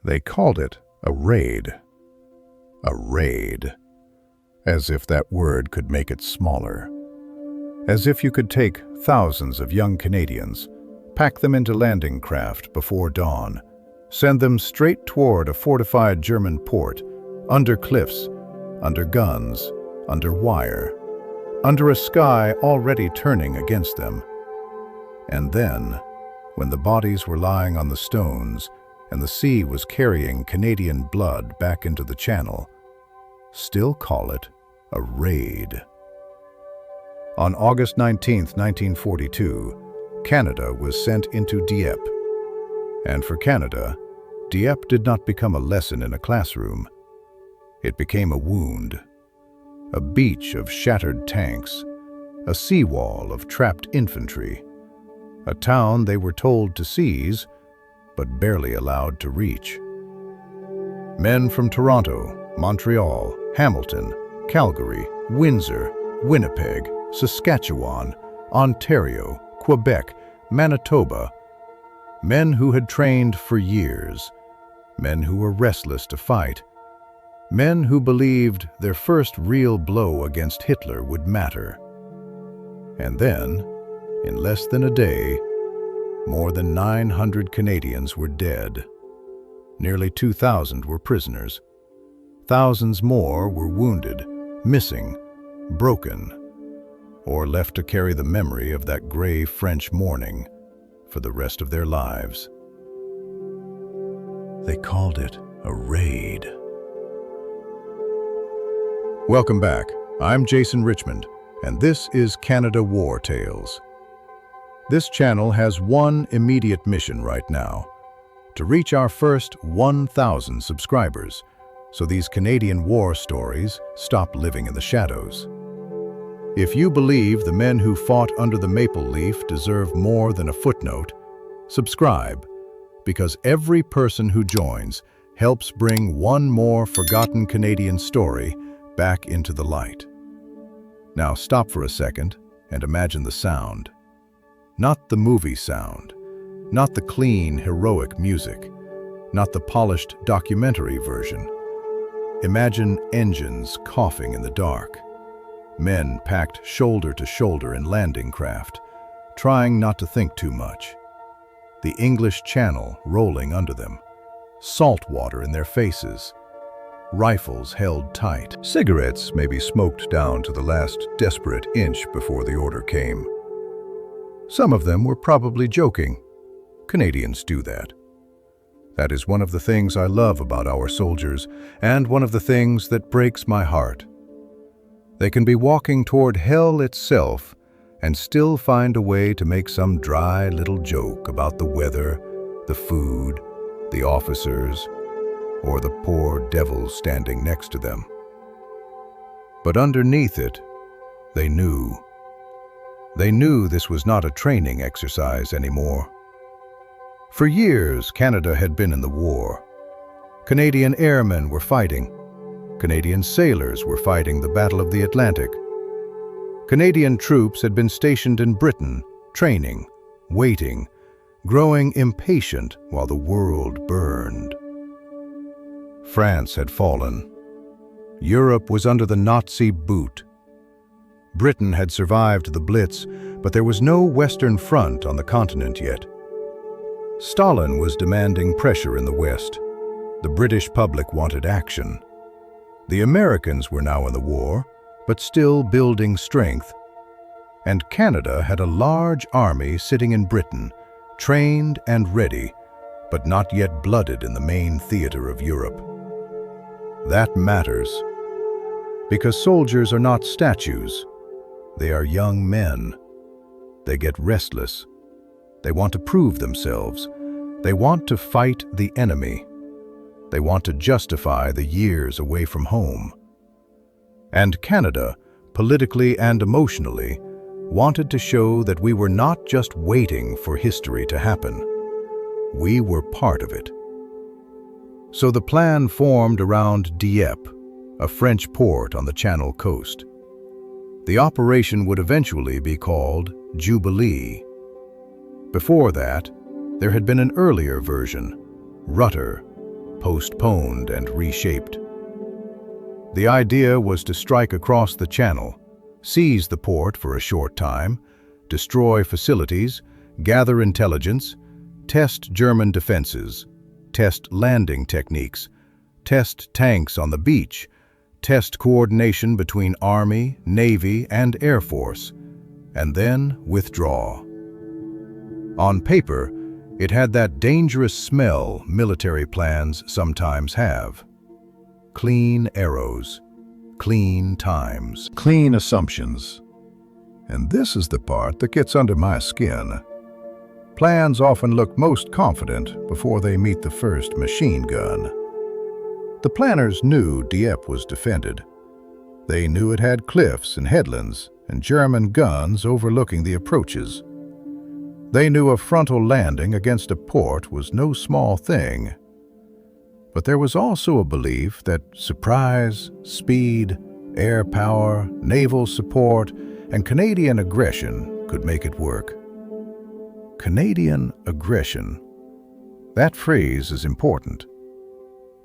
They called it a raid. A raid. As if that word could make it smaller. As if you could take thousands of young Canadians, pack them into landing craft before dawn, send them straight toward a fortified German port, under cliffs, under guns, under wire, under a sky already turning against them. And then, when the bodies were lying on the stones and the sea was carrying Canadian blood back into the channel, still call it a raid. On August 19, 1942, Canada was sent into Dieppe. And for Canada, Dieppe did not become a lesson in a classroom. It became a wound, a beach of shattered tanks, a seawall of trapped infantry, a town they were told to seize, but barely allowed to reach. Men from Toronto, Montreal, Hamilton, Calgary, Windsor, Winnipeg, Saskatchewan, Ontario, Quebec, Manitoba, men who had trained for years, men who were restless to fight, men who believed their first real blow against Hitler would matter. And then, in less than a day, more than 900 Canadians were dead. Nearly 2,000 were prisoners. Thousands more were wounded, missing, broken, or left to carry the memory of that gray French morning for the rest of their lives. They called it a raid. Welcome back. I'm Jason Richmond, and this is Canada War Tales. This channel has one immediate mission right now: to reach our first 1,000 subscribers, so these Canadian war stories stop living in the shadows. If you believe the men who fought under the maple leaf deserve more than a footnote, subscribe, because every person who joins helps bring one more forgotten Canadian story back into the light. Now stop for a second and imagine the sound. Not the movie sound, not the clean, heroic music, not the polished documentary version. Imagine engines coughing in the dark, men packed shoulder to shoulder in landing craft, trying not to think too much. The English Channel rolling under them, salt water in their faces, rifles held tight. Cigarettes may be smoked down to the last desperate inch before the order came. Some of them were probably joking. Canadians do that. That is one of the things I love about our soldiers, and one of the things that breaks my heart. They can be walking toward hell itself and still find a way to make some dry little joke about the weather, the food, the officers, or the poor devils standing next to them. But underneath it, they knew. They knew this was not a training exercise anymore. For years, Canada had been in the war. Canadian airmen were fighting. Canadian sailors were fighting the Battle of the Atlantic. Canadian troops had been stationed in Britain, training, waiting, growing impatient while the world burned. France had fallen. Europe was under the Nazi boot. Britain had survived the Blitz, but there was no Western Front on the continent yet. Stalin was demanding pressure in the West. The British public wanted action. The Americans were now in the war, but still building strength. And Canada had a large army sitting in Britain, trained and ready, but not yet blooded in the main theater of Europe. That matters, because soldiers are not statues. They are young men. They get restless. They want to prove themselves. They want to fight the enemy. They want to justify the years away from home. And Canada, politically and emotionally, wanted to show that we were not just waiting for history to happen. We were part of it. So the plan formed around Dieppe, a French port on the Channel coast. The operation would eventually be called Jubilee. Before that, there had been an earlier version, Rudder, postponed and reshaped. The idea was to strike across the channel, seize the port for a short time, destroy facilities, gather intelligence, test German defenses, test landing techniques, test tanks on the beach, test coordination between Army, Navy, and Air Force, and then withdraw. On paper, it had that dangerous smell military plans sometimes have. Clean arrows, clean times, clean assumptions. And this is the part that gets under my skin. Plans often look most confident before they meet the first machine gun. The planners knew Dieppe was defended. They knew it had cliffs and headlands and German guns overlooking the approaches. They knew a frontal landing against a port was no small thing. But there was also a belief that surprise, speed, air power, naval support, and Canadian aggression could make it work. Canadian aggression. That phrase is important.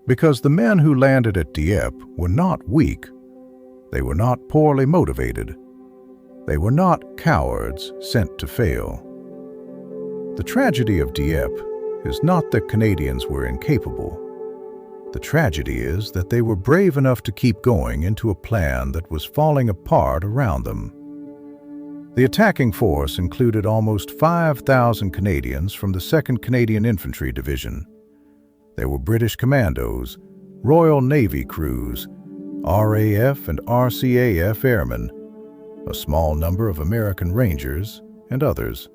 Because the men who landed at Dieppe were not weak. They were not poorly motivated. They were not cowards sent to fail. The tragedy of Dieppe is not that Canadians were incapable. The tragedy is that they were brave enough to keep going into a plan that was falling apart around them. The attacking force included almost 5,000 Canadians from the 2nd Canadian Infantry Division. There were British commandos, Royal Navy crews, RAF and RCAF airmen, a small number of American Rangers, and others.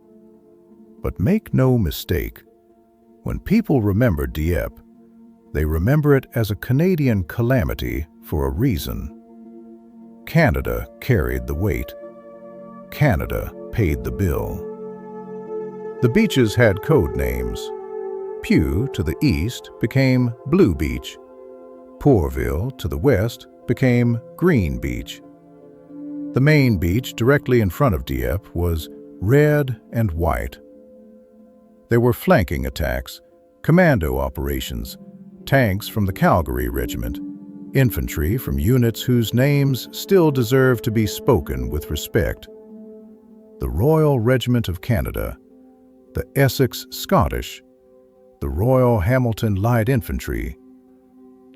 But make no mistake, when people remember Dieppe, they remember it as a Canadian calamity for a reason. Canada carried the weight. Canada paid the bill. The beaches had code names. Pew to the east became Blue Beach. Pourville to the west became Green Beach. The main beach directly in front of Dieppe was red and white. There were flanking attacks, commando operations, tanks from the Calgary Regiment, infantry from units whose names still deserve to be spoken with respect. The Royal Regiment of Canada, the Essex Scottish, the Royal Hamilton Light Infantry,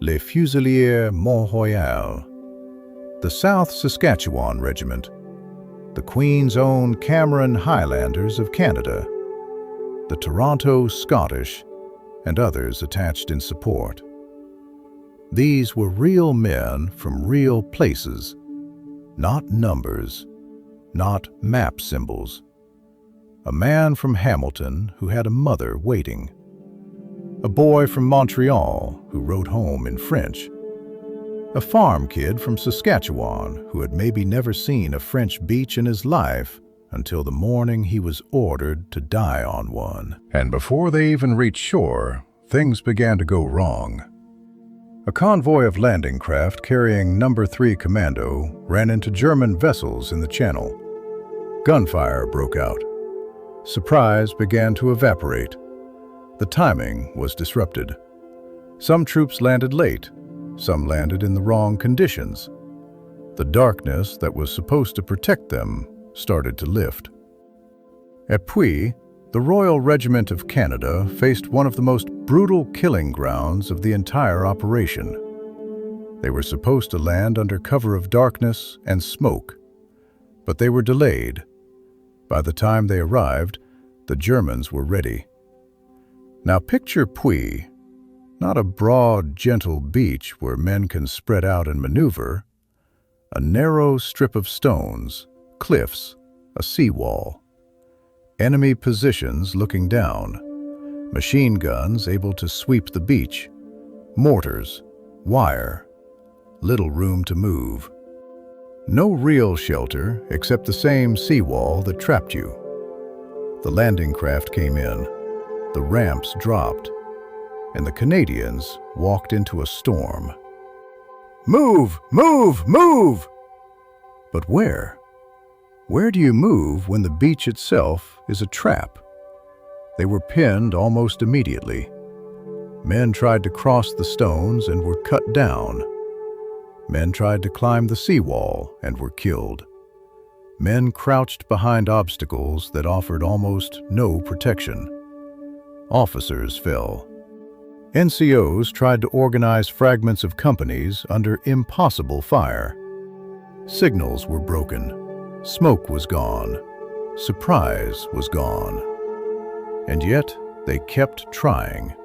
Les Fusiliers Mont-Royal, the South Saskatchewan Regiment, the Queen's Own Cameron Highlanders of Canada, the Toronto Scottish, and others attached in support. These were real men from real places, not numbers, not map symbols. A man from Hamilton who had a mother waiting. A boy from Montreal who wrote home in French. A farm kid from Saskatchewan who had maybe never seen a French beach in his life until the morning he was ordered to die on one. And before they even reached shore, things began to go wrong. A convoy of landing craft carrying No. 3 Commando ran into German vessels in the channel. Gunfire broke out. Surprise began to evaporate. The timing was disrupted. Some troops landed late. Some landed in the wrong conditions. The darkness that was supposed to protect them started to lift. At Puy, the Royal Regiment of Canada faced one of the most brutal killing grounds of the entire operation. They were supposed to land under cover of darkness and smoke, but they were delayed. By the time they arrived, the Germans were ready. Now picture Puy, not a broad, gentle beach where men can spread out and maneuver, a narrow strip of stones, cliffs, a seawall. Enemy positions looking down, machine guns able to sweep the beach, mortars, wire, little room to move. No real shelter except the same seawall that trapped you. The landing craft came in, the ramps dropped, and the Canadians walked into a storm. Move! Move! Move! But where? Where do you move when the beach itself is a trap? They were pinned almost immediately. Men tried to cross the stones and were cut down. Men tried to climb the seawall and were killed. Men crouched behind obstacles that offered almost no protection. Officers fell. NCOs tried to organize fragments of companies under impossible fire. Signals were broken. Smoke was gone. Surprise was gone. And yet, they kept trying.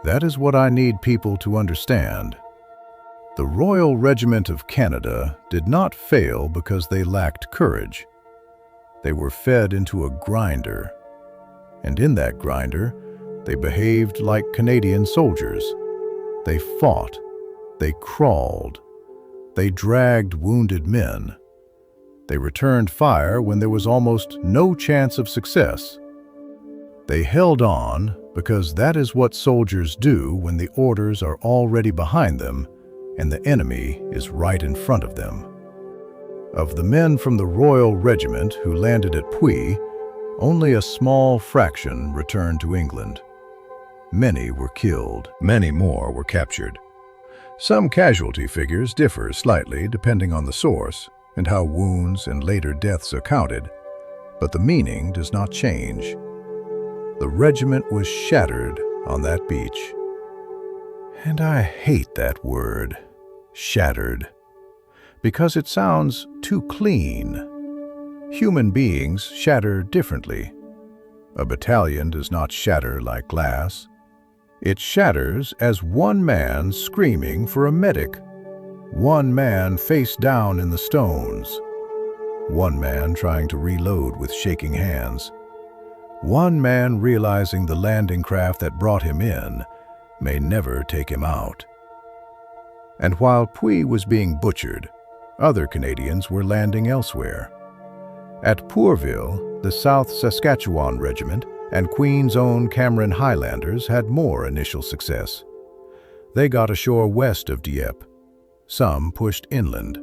That is what I need people to understand. The Royal Regiment of Canada did not fail because they lacked courage. They were fed into a grinder. And in that grinder, they behaved like Canadian soldiers. They fought. They crawled. They dragged wounded men. They returned fire when there was almost no chance of success. They held on because that is what soldiers do when the orders are already behind them and the enemy is right in front of them. Of the men from the Royal Regiment who landed at Puy, only a small fraction returned to England. Many were killed. Many more were captured. Some casualty figures differ slightly depending on the source and how wounds and later deaths are counted, but the meaning does not change. The regiment was shattered on that beach. And I hate that word, shattered, because it sounds too clean. Human beings shatter differently. A battalion does not shatter like glass. It shatters as one man screaming for a medic, one man face down in the stones, one man trying to reload with shaking hands, one man realizing the landing craft that brought him in may never take him out. And while Puy was being butchered, other Canadians were landing elsewhere. At Pourville, the South Saskatchewan Regiment and Queen's Own Cameron Highlanders had more initial success. They got ashore west of Dieppe. Some pushed inland.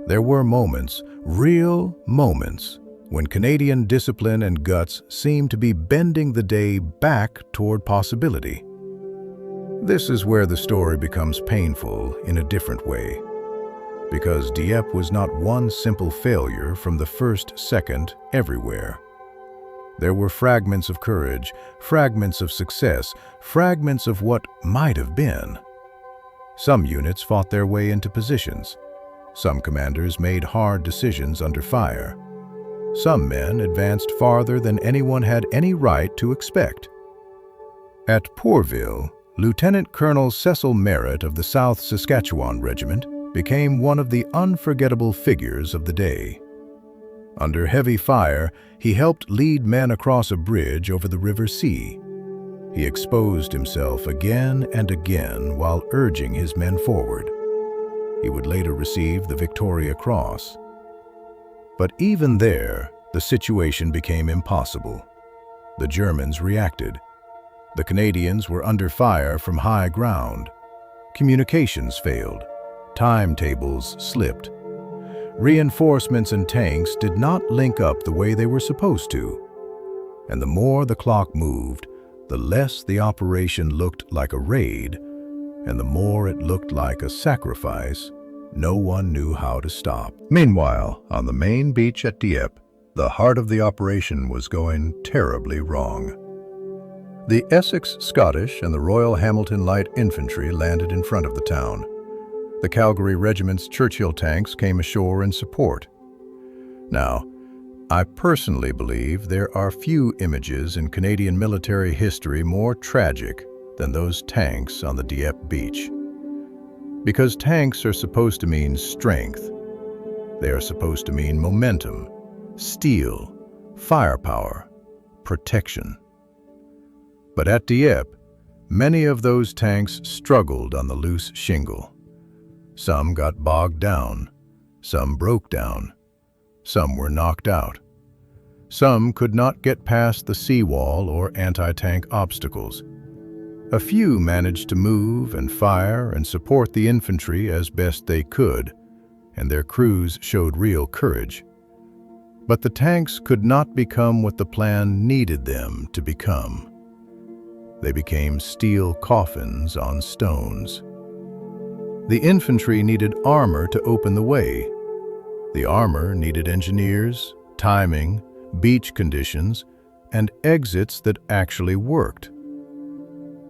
There were moments, real moments, when Canadian discipline and guts seemed to be bending the day back toward possibility. This is where the story becomes painful in a different way, because Dieppe was not one simple failure from the first second everywhere. There were fragments of courage, fragments of success, fragments of what might have been. Some units fought their way into positions. Some commanders made hard decisions under fire. Some men advanced farther than anyone had any right to expect. At Pourville, Lieutenant Colonel Cecil Merritt of the South Saskatchewan Regiment became one of the unforgettable figures of the day. Under heavy fire, he helped lead men across a bridge over the River Sea. He exposed himself again and again while urging his men forward. He would later receive the Victoria Cross. But even there, the situation became impossible. The Germans reacted. The Canadians were under fire from high ground. Communications failed. Timetables slipped. Reinforcements and tanks did not link up the way they were supposed to. And the more the clock moved, the less the operation looked like a raid, and the more it looked like a sacrifice no one knew how to stop. Meanwhile, on the main beach at Dieppe, the heart of the operation was going terribly wrong. The Essex Scottish and the Royal Hamilton Light Infantry landed in front of the town. The Calgary Regiment's Churchill tanks came ashore in support. Now, I personally believe there are few images in Canadian military history more tragic than those tanks on the Dieppe beach. Because tanks are supposed to mean strength. They are supposed to mean momentum, steel, firepower, protection. But at Dieppe, many of those tanks struggled on the loose shingle. Some got bogged down, some broke down, some were knocked out. Some could not get past the seawall or anti-tank obstacles. A few managed to move and fire and support the infantry as best they could, and their crews showed real courage. But the tanks could not become what the plan needed them to become. They became steel coffins on stones. The infantry needed armor to open the way. The armor needed engineers, timing, beach conditions, and exits that actually worked.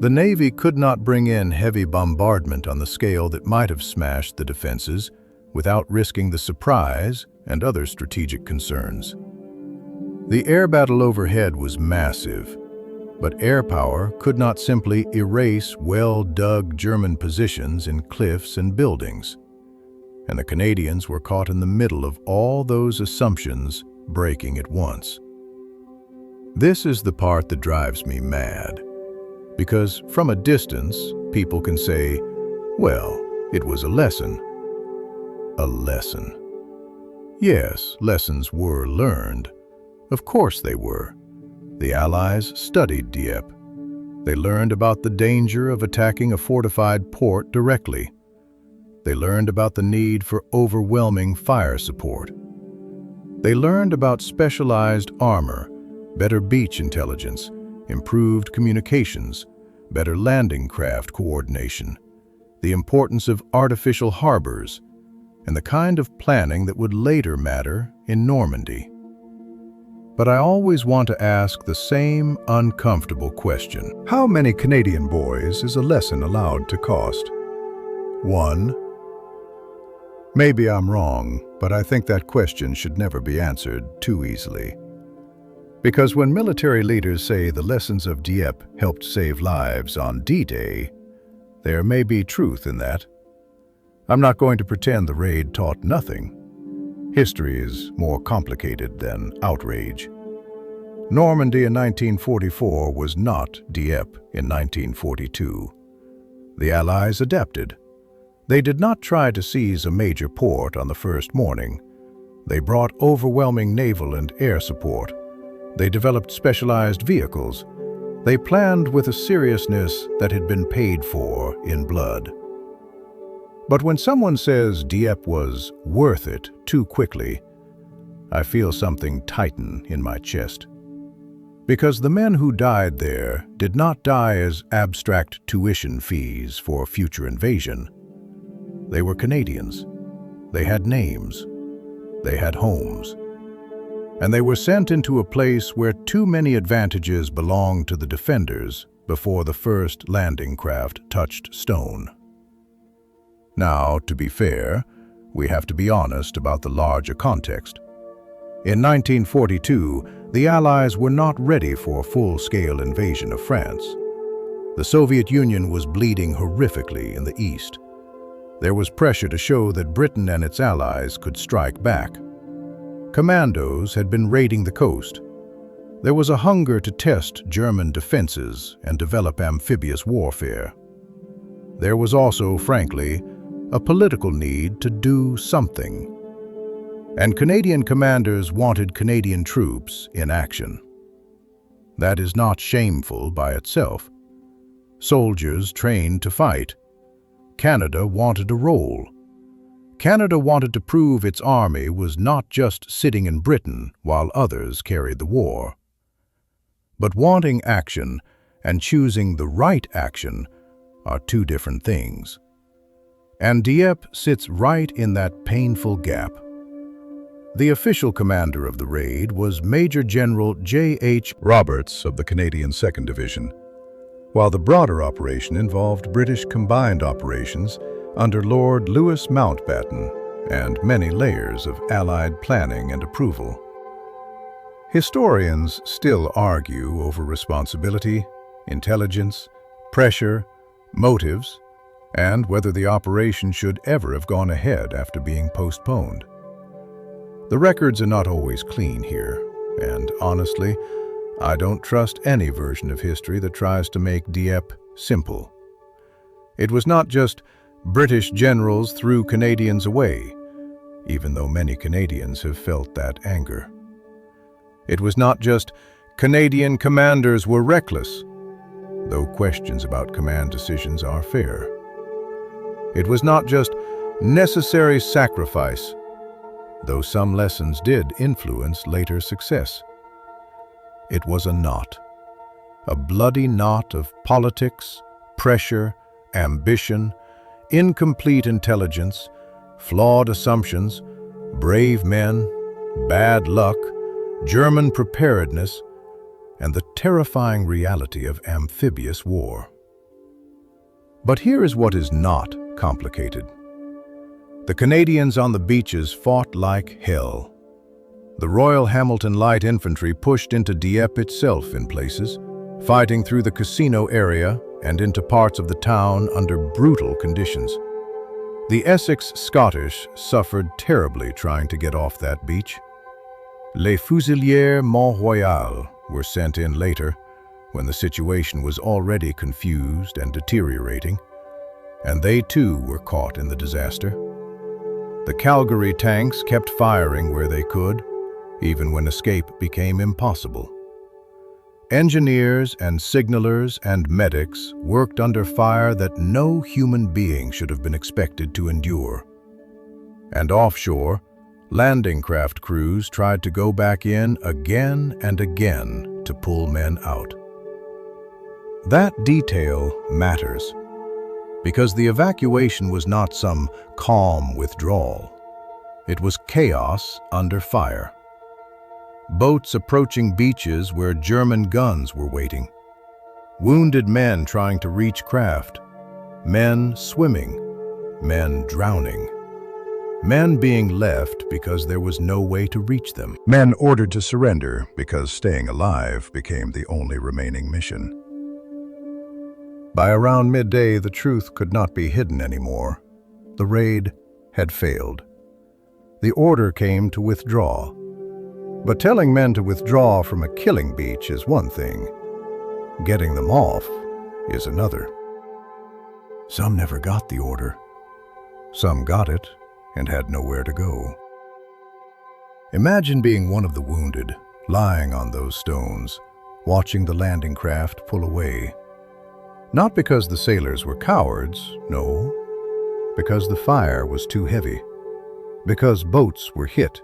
The Navy could not bring in heavy bombardment on the scale that might have smashed the defenses without risking the surprise and other strategic concerns. The air battle overhead was massive, but air power could not simply erase well-dug German positions in cliffs and buildings, and the Canadians were caught in the middle of all those assumptions breaking at once. This is the part that drives me mad, because from a distance, people can say, well, it was a lesson. A lesson. Yes, lessons were learned. Of course they were. The Allies studied Dieppe. They learned about the danger of attacking a fortified port directly. They learned about the need for overwhelming fire support. They learned about specialized armor, better beach intelligence, improved communications, better landing craft coordination, the importance of artificial harbors, and the kind of planning that would later matter in Normandy. But I always want to ask the same uncomfortable question. How many Canadian boys is a lesson allowed to cost? 1. Maybe I'm wrong, but I think that question should never be answered too easily. Because when military leaders say the lessons of Dieppe helped save lives on D-Day, there may be truth in that. I'm not going to pretend the raid taught nothing. History is more complicated than outrage. Normandy in 1944 was not Dieppe in 1942. The Allies adapted. They did not try to seize a major port on the first morning. They brought overwhelming naval and air support. They developed specialized vehicles. They planned with a seriousness that had been paid for in blood. But when someone says Dieppe was worth it too quickly, I feel something tighten in my chest. Because the men who died there did not die as abstract tuition fees for future invasion. They were Canadians. They had names. They had homes. And they were sent into a place where too many advantages belonged to the defenders before the first landing craft touched stone. Now, to be fair, we have to be honest about the larger context. In 1942, the Allies were not ready for a full-scale invasion of France. The Soviet Union was bleeding horrifically in the east. There was pressure to show that Britain and its allies could strike back. Commandos had been raiding the coast. There was a hunger to test German defenses and develop amphibious warfare. There was also, frankly, a political need to do something. And Canadian commanders wanted Canadian troops in action. That is not shameful by itself. Soldiers trained to fight. Canada wanted a role. Canada wanted to prove its army was not just sitting in Britain while others carried the war. But wanting action and choosing the right action are two different things. And Dieppe sits right in that painful gap. The official commander of the raid was Major General J.H. Roberts of the Canadian 2nd Division, while the broader operation involved British combined operations under Lord Louis Mountbatten and many layers of Allied planning and approval. Historians still argue over responsibility, intelligence, pressure, motives, and whether the operation should ever have gone ahead after being postponed. The records are not always clean here, and honestly, I don't trust any version of history that tries to make Dieppe simple. It was not just British generals threw Canadians away, even though many Canadians have felt that anger. It was not just Canadian commanders were reckless, though questions about command decisions are fair. It was not just necessary sacrifice, though some lessons did influence later success. It was a knot. a bloody knot of politics, pressure, ambition, incomplete intelligence, flawed assumptions, brave men, bad luck, German preparedness, and the terrifying reality of amphibious war. But here is what is not complicated. The Canadians on the beaches fought like hell. The Royal Hamilton Light Infantry pushed into Dieppe itself in places, fighting through the casino area and into parts of the town under brutal conditions. The Essex Scottish suffered terribly trying to get off that beach. Les Fusiliers Mont-Royal were sent in later, when the situation was already confused and deteriorating, and they too were caught in the disaster. The Calgary tanks kept firing where they could, even when escape became impossible. Engineers and signalers and medics worked under fire that no human being should have been expected to endure. And offshore, landing craft crews tried to go back in again and again to pull men out. That detail matters, because the evacuation was not some calm withdrawal. It was chaos under fire. Boats approaching beaches where German guns were waiting. Wounded men trying to reach craft. Men swimming. Men drowning. Men being left because there was no way to reach them. Men ordered to surrender because staying alive became the only remaining mission. By around midday, the truth could not be hidden anymore. The raid had failed. The order came to withdraw. But telling men to withdraw from a killing beach is one thing. Getting them off is another. Some never got the order. Some got it and had nowhere to go. Imagine being one of the wounded, lying on those stones, watching the landing craft pull away. Not because the sailors were cowards, no. Because the fire was too heavy. Because boats were hit.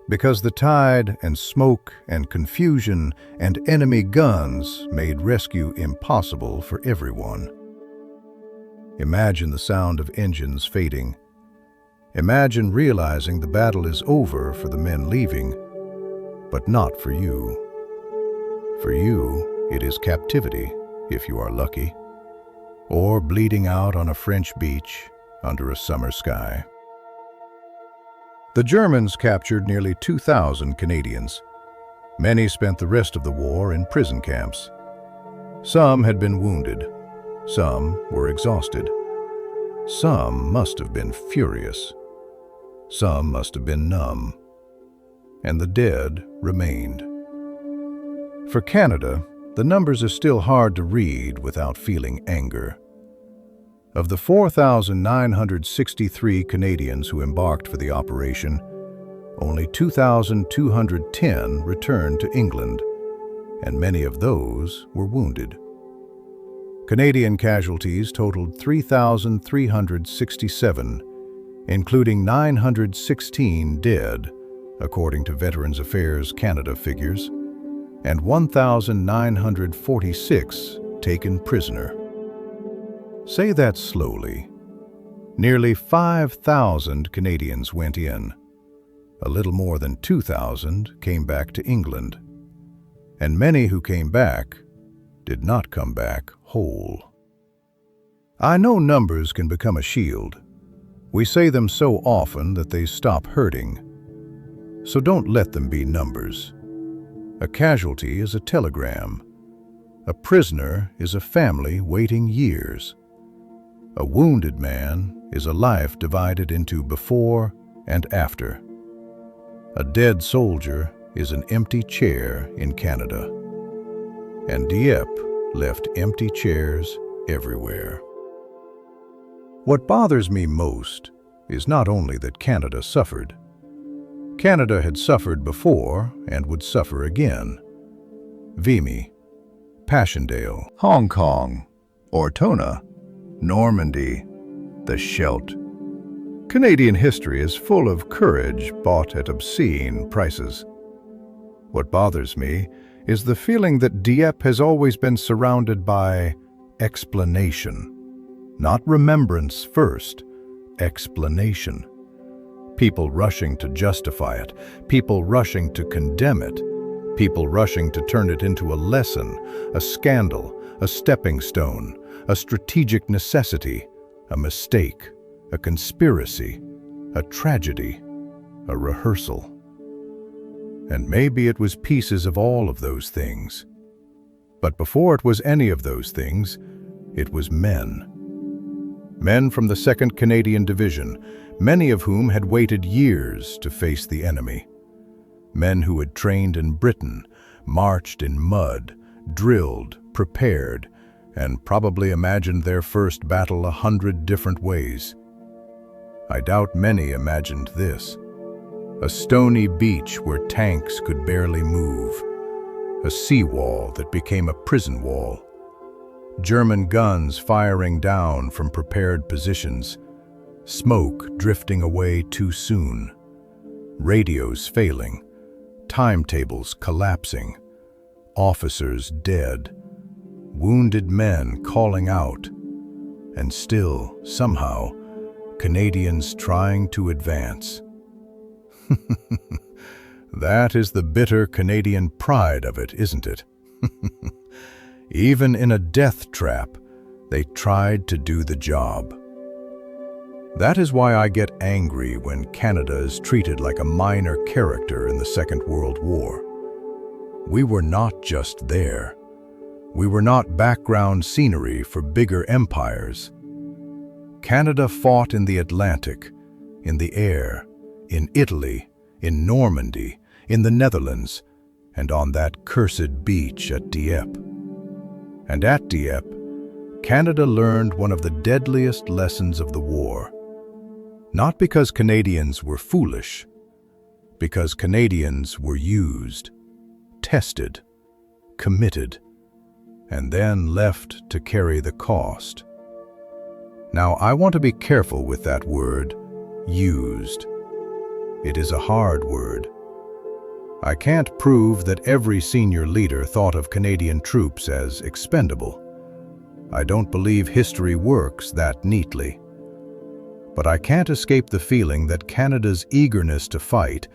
Because the tide and smoke and confusion and enemy guns made rescue impossible for everyone. Imagine the sound of engines fading. Imagine realizing the battle is over for the men leaving, but not for you. For you, it is captivity, if you are lucky, or bleeding out on a French beach under a summer sky. The Germans captured nearly 2,000 Canadians. Many spent the rest of the war in prison camps. Some had been wounded. Some were exhausted. Some must have been furious. Some must have been numb. And the dead remained. For Canada, the numbers are still hard to read without feeling anger. Of the 4,963 Canadians who embarked for the operation, only 2,210 returned to England, and many of those were wounded. Canadian casualties totaled 3,367, including 916 dead, according to Veterans Affairs Canada figures, and 1,946 taken prisoner. Say that slowly. Nearly 5,000 Canadians went in. A little more than 2,000 came back to England. And many who came back did not come back whole. I know numbers can become a shield. We say them so often that they stop hurting. So don't let them be numbers. A casualty is a telegram. A prisoner is a family waiting years. A wounded man is a life divided into before and after. A dead soldier is an empty chair in Canada. And Dieppe left empty chairs everywhere. What bothers me most is not only that Canada suffered. Canada had suffered before and would suffer again. Vimy, Passchendaele, Hong Kong, Ortona, Normandy, the Scheldt. Canadian history is full of courage bought at obscene prices. What bothers me is the feeling that Dieppe has always been surrounded by explanation. Not remembrance first, explanation. People rushing to justify it, people rushing to condemn it, people rushing to turn it into a lesson, a scandal, a stepping stone, a strategic necessity, a mistake, a conspiracy, a tragedy, a rehearsal. And maybe it was pieces of all of those things. But before it was any of those things, it was men. Men from the 2nd Canadian Division, many of whom had waited years to face the enemy. Men who had trained in Britain, marched in mud, drilled, prepared, and probably imagined their first battle 100 different ways. I doubt many imagined this. A stony beach where tanks could barely move. A seawall that became a prison wall. German guns firing down from prepared positions. Smoke drifting away too soon. Radios failing. Timetables collapsing. Officers dead. Wounded men calling out. And still, somehow, Canadians trying to advance. That is the bitter Canadian pride of it, isn't it? Even in a death trap, they tried to do the job. That is why I get angry when Canada is treated like a minor character in the Second World War. We were not just there. We were not background scenery for bigger empires. Canada fought in the Atlantic, in the air, in Italy, in Normandy, in the Netherlands, and on that cursed beach at Dieppe. And at Dieppe, Canada learned one of the deadliest lessons of the war. Not because Canadians were foolish, because Canadians were used, tested, committed, and then left to carry the cost. Now, I want to be careful with that word, used. It is a hard word. I can't prove that every senior leader thought of Canadian troops as expendable. I don't believe history works that neatly. But I can't escape the feeling that Canada's eagerness to fight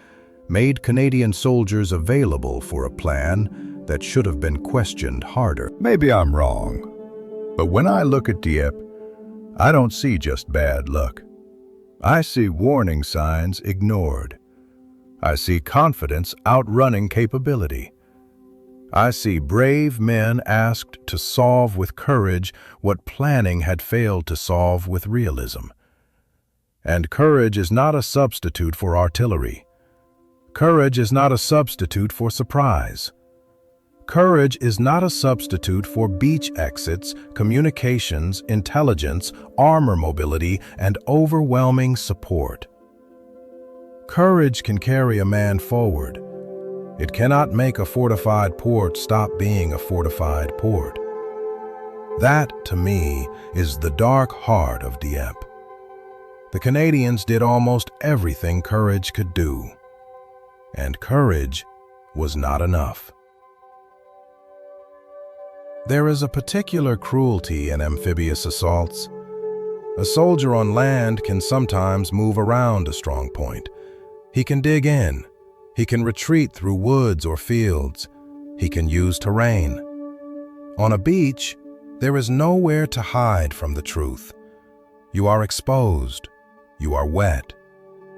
made Canadian soldiers available for a plan that should have been questioned harder. Maybe I'm wrong, but when I look at Dieppe, I don't see just bad luck. I see warning signs ignored. I see confidence outrunning capability. I see brave men asked to solve with courage what planning had failed to solve with realism. And courage is not a substitute for artillery. Courage is not a substitute for surprise. Courage is not a substitute for beach exits, communications, intelligence, armor mobility, and overwhelming support. Courage can carry a man forward. It cannot make a fortified port stop being a fortified port. That, to me, is the dark heart of Dieppe. The Canadians did almost everything courage could do. And courage was not enough. There is a particular cruelty in amphibious assaults. A soldier on land can sometimes move around a strong point. He can dig in. He can retreat through woods or fields. He can use terrain. On a beach, there is nowhere to hide from the truth. You are exposed. You are wet.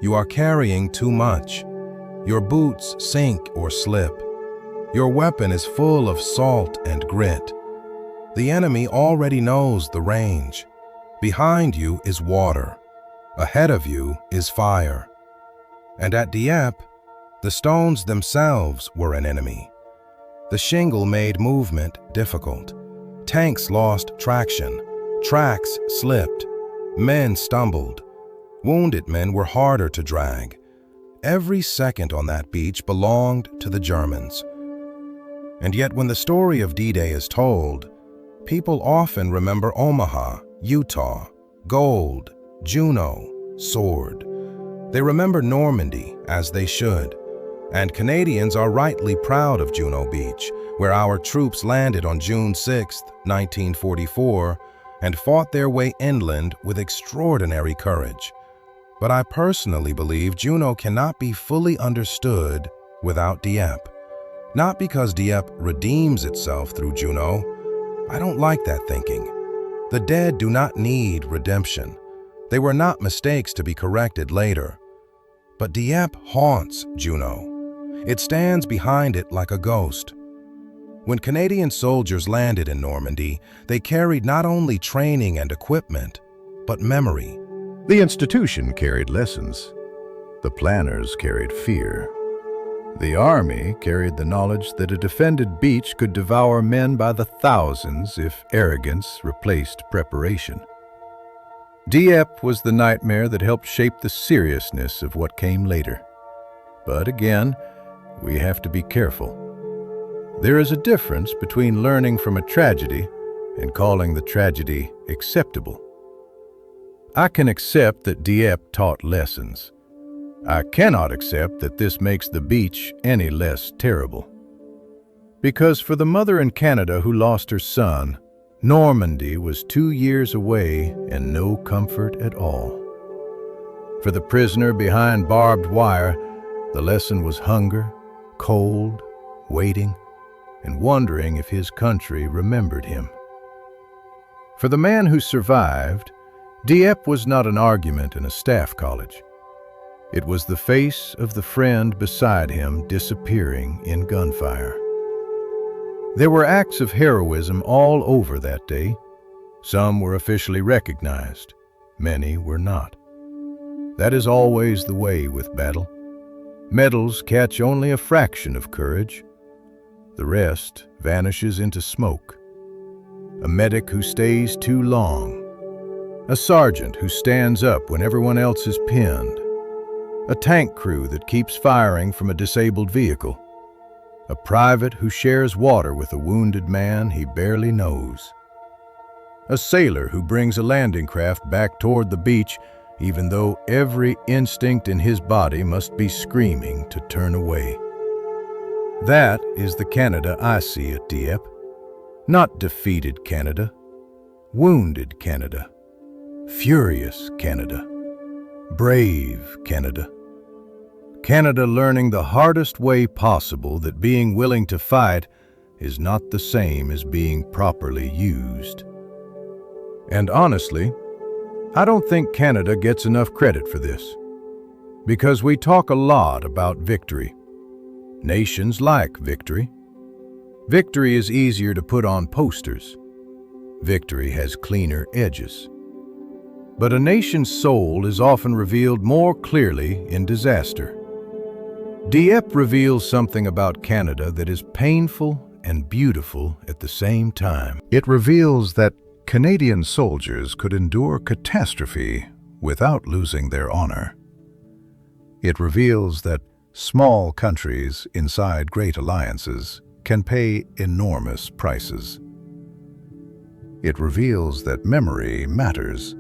You are carrying too much. Your boots sink or slip. Your weapon is full of salt and grit. The enemy already knows the range. Behind you is water. Ahead of you is fire. And at Dieppe, the stones themselves were an enemy. The shingle made movement difficult. Tanks lost traction. Tracks slipped. Men stumbled. Wounded men were harder to drag. Every second on that beach belonged to the Germans. And yet when the story of D-Day is told, people often remember Omaha, Utah, gold, Juno, sword. They remember Normandy, as they should. And Canadians are rightly proud of Juno Beach, where our troops landed on June 6, 1944, and fought their way inland with extraordinary courage. But I personally believe Juno cannot be fully understood without Dieppe. Not because Dieppe redeems itself through Juno. I don't like that thinking. The dead do not need redemption. They were not mistakes to be corrected later. But Dieppe haunts Juno. It stands behind it like a ghost. When Canadian soldiers landed in Normandy, they carried not only training and equipment, but memory. The institution carried lessons. The planners carried fear. The army carried the knowledge that a defended beach could devour men by the thousands if arrogance replaced preparation. Dieppe was the nightmare that helped shape the seriousness of what came later. But again, we have to be careful. There is a difference between learning from a tragedy and calling the tragedy acceptable. I can accept that Dieppe taught lessons. I cannot accept that this makes the beach any less terrible. Because for the mother in Canada who lost her son, Normandy was 2 years away and no comfort at all. For the prisoner behind barbed wire, the lesson was hunger, cold, waiting, and wondering if his country remembered him. For the man who survived, Dieppe was not an argument in a staff college. It was the face of the friend beside him disappearing in gunfire. There were acts of heroism all over that day. Some were officially recognized, many were not. That is always the way with battle. Medals catch only a fraction of courage. The rest vanishes into smoke. A medic who stays too long. A sergeant who stands up when everyone else is pinned. A tank crew that keeps firing from a disabled vehicle. A private who shares water with a wounded man he barely knows. A sailor who brings a landing craft back toward the beach even though every instinct in his body must be screaming to turn away. That is the Canada I see at Dieppe. Not defeated Canada, wounded Canada, furious Canada, brave Canada. Canada learning the hardest way possible that being willing to fight is not the same as being properly used. And honestly, I don't think Canada gets enough credit for this, because we talk a lot about victory. Nations like victory. Victory is easier to put on posters. Victory has cleaner edges. But a nation's soul is often revealed more clearly in disaster. Dieppe reveals something about Canada that is painful and beautiful at the same time. It reveals that Canadian soldiers could endure catastrophe without losing their honor. It reveals that small countries inside great alliances can pay enormous prices. It reveals that memory matters,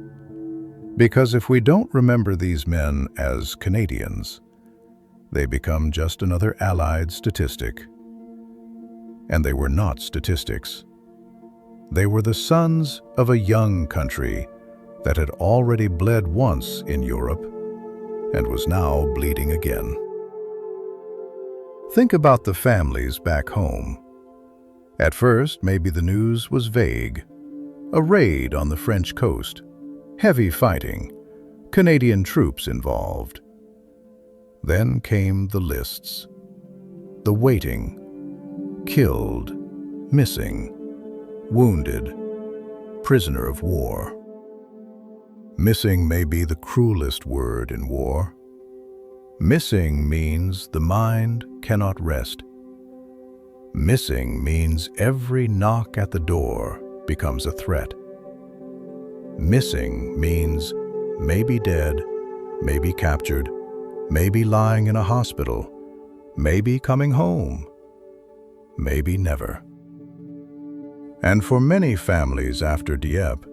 because if we don't remember these men as Canadians, they become just another Allied statistic. And they were not statistics. They were the sons of a young country that had already bled once in Europe and was now bleeding again. Think about the families back home. At first, maybe the news was vague. A raid on the French coast, heavy fighting, Canadian troops involved. Then came the lists. The waiting, killed, missing, wounded, prisoner of war. Missing may be the cruelest word in war. Missing means the mind cannot rest. Missing means every knock at the door becomes a threat. Missing means maybe dead, maybe captured, maybe lying in a hospital, maybe coming home, maybe never. And for many families after Dieppe,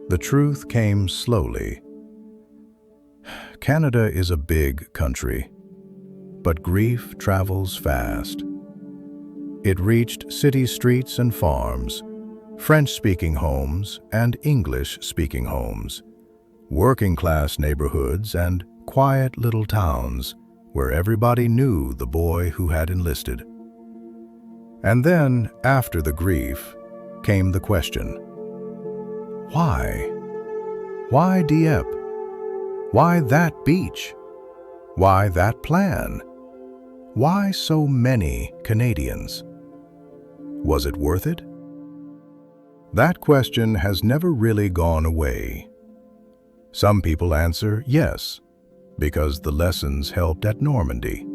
the truth came slowly. Canada is a big country. But grief travels fast. It reached city streets and farms, French-speaking homes and English-speaking homes, working-class neighborhoods and quiet little towns where everybody knew the boy who had enlisted. And then, after the grief, came the question. Why? Why Dieppe? Why that beach? Why that plan? Why so many Canadians? Was it worth it? That question has never really gone away. Some people answer yes, because the lessons helped at Normandy.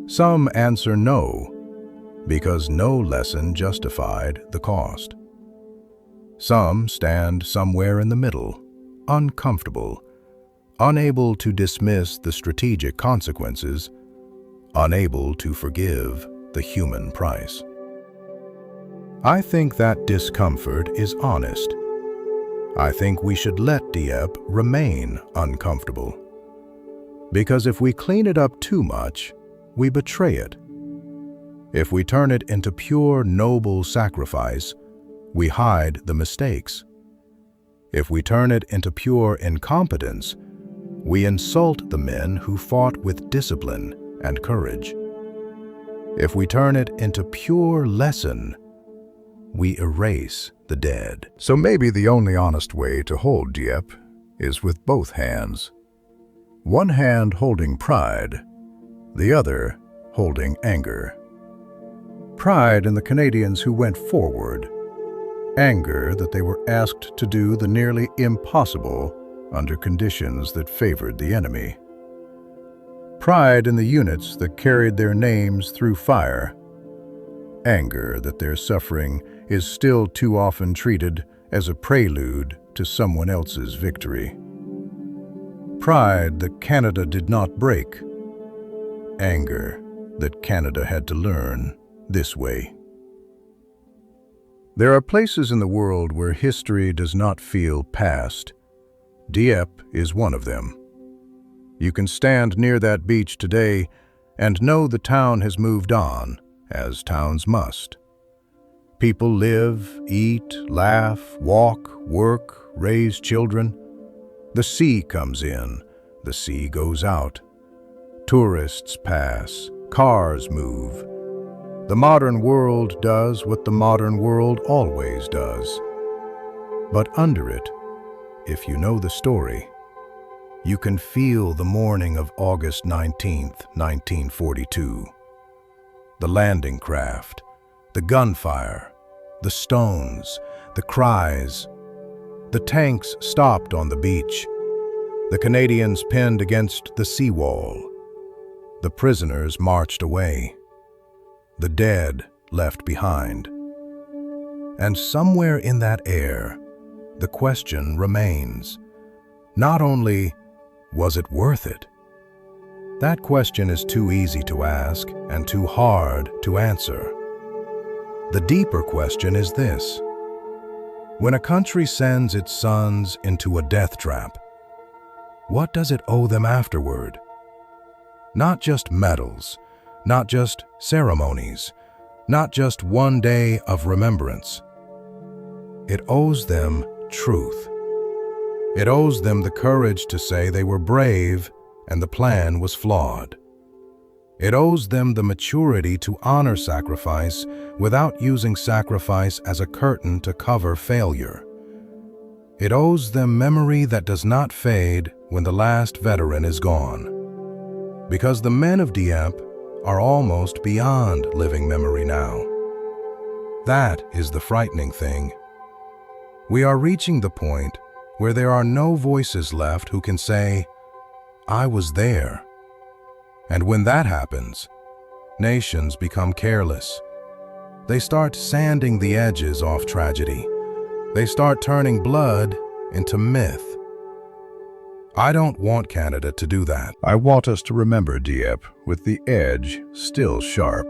Some answer no, because no lesson justified the cost. Some stand somewhere in the middle, uncomfortable, unable to dismiss the strategic consequences, unable to forgive the human price. I think that discomfort is honest. I think we should let Dieppe remain uncomfortable. Because if we clean it up too much, we betray it. If we turn it into pure, noble sacrifice, we hide the mistakes. If we turn it into pure incompetence, we insult the men who fought with discipline and courage. If we turn it into pure lesson, we erase the dead. So maybe the only honest way to hold Dieppe is with both hands. One hand holding pride, the other holding anger. Pride in the Canadians who went forward, anger that they were asked to do the nearly impossible under conditions that favored the enemy. Pride in the units that carried their names through fire, anger that their suffering is still too often treated as a prelude to someone else's victory. Pride that Canada did not break, anger that Canada had to learn this way. There are places in the world where history does not feel past. Dieppe is one of them. You can stand near that beach today and know the town has moved on, as towns must. People live, eat, laugh, walk, work, raise children. The sea comes in, the sea goes out. Tourists pass, cars move. The modern world does what the modern world always does. But under it, if you know the story, you can feel the morning of August 19th, 1942. The landing craft, the gunfire, the stones, the cries. The tanks stopped on the beach. The Canadians pinned against the seawall. The prisoners marched away. The dead left behind. And somewhere in that air, the question remains, not only, was it worth it? That question is too easy to ask and too hard to answer. The deeper question is this: when a country sends its sons into a death trap, what does it owe them afterward? Not just medals, not just ceremonies, not just one day of remembrance. It owes them truth. It owes them the courage to say they were brave and the plan was flawed. It owes them the maturity to honor sacrifice without using sacrifice as a curtain to cover failure. It owes them memory that does not fade when the last veteran is gone. Because the men of Dieppe are almost beyond living memory now. That is the frightening thing. We are reaching the point where there are no voices left who can say, "I was there." And when that happens, nations become careless. They start sanding the edges off tragedy. They start turning blood into myth. I don't want Canada to do that. I want us to remember Dieppe with the edge still sharp.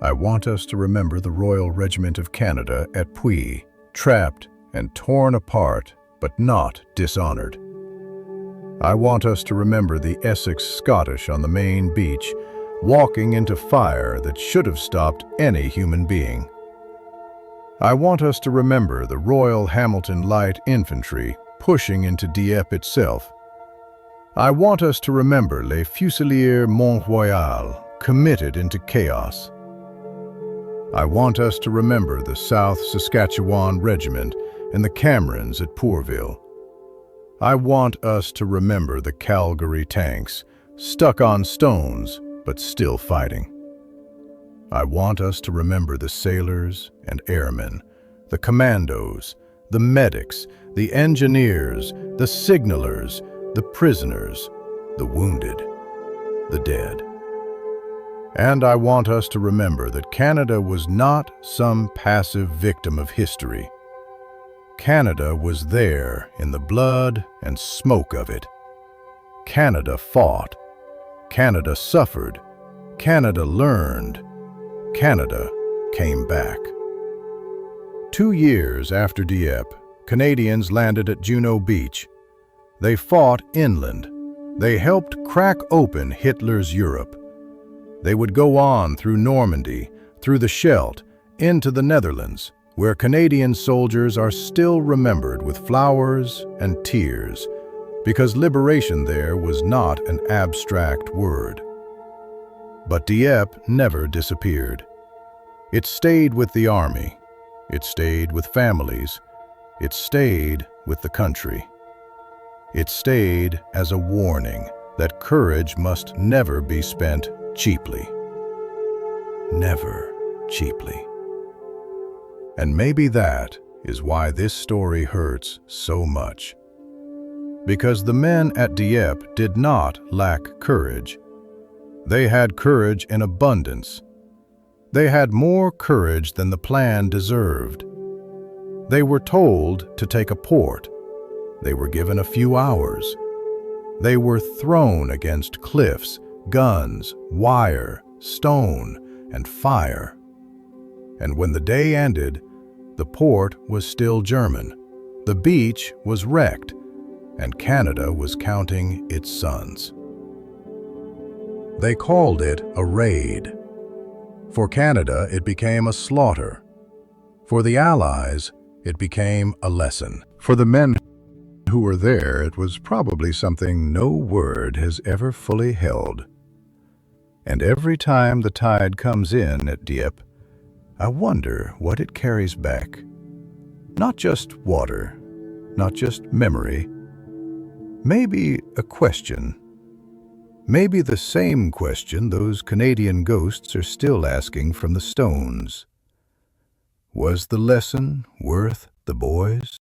I want us to remember the Royal Regiment of Canada at Puy, trapped and torn apart, but not dishonored. I want us to remember the Essex Scottish on the main beach, walking into fire that should have stopped any human being. I want us to remember the Royal Hamilton Light Infantry pushing into Dieppe itself. I want us to remember Les Fusiliers Mont-Royal committed into chaos. I want us to remember the South Saskatchewan Regiment and the Camerons at Pourville. I want us to remember the Calgary tanks, stuck on stones, but still fighting. I want us to remember the sailors and airmen, the commandos, the medics, the engineers, the signalers, the prisoners, the wounded, the dead. And I want us to remember that Canada was not some passive victim of history. Canada was there in the blood and smoke of it. Canada fought. Canada suffered. Canada learned. Canada came back. 2 years after Dieppe, Canadians landed at Juno Beach. They fought inland. They helped crack open Hitler's Europe. They would go on through Normandy, through the Scheldt, into the Netherlands, where Canadian soldiers are still remembered with flowers and tears, because liberation there was not an abstract word. But Dieppe never disappeared. It stayed with the army. It stayed with families. It stayed with the country. It stayed as a warning that courage must never be spent cheaply. Never cheaply. And maybe that is why this story hurts so much. Because the men at Dieppe did not lack courage. They had courage in abundance. They had more courage than the plan deserved. They were told to take a port. They were given a few hours. They were thrown against cliffs, guns, wire, stone, and fire. And when the day ended, the port was still German, the beach was wrecked, and Canada was counting its sons. They called it a raid. For Canada, it became a slaughter. For the Allies, it became a lesson. For the men who were there, it was probably something no word has ever fully held. And every time the tide comes in at Dieppe, I wonder what it carries back. Not just water, not just memory. Maybe a question. Maybe the same question those Canadian ghosts are still asking from the stones. Was the lesson worth the boys?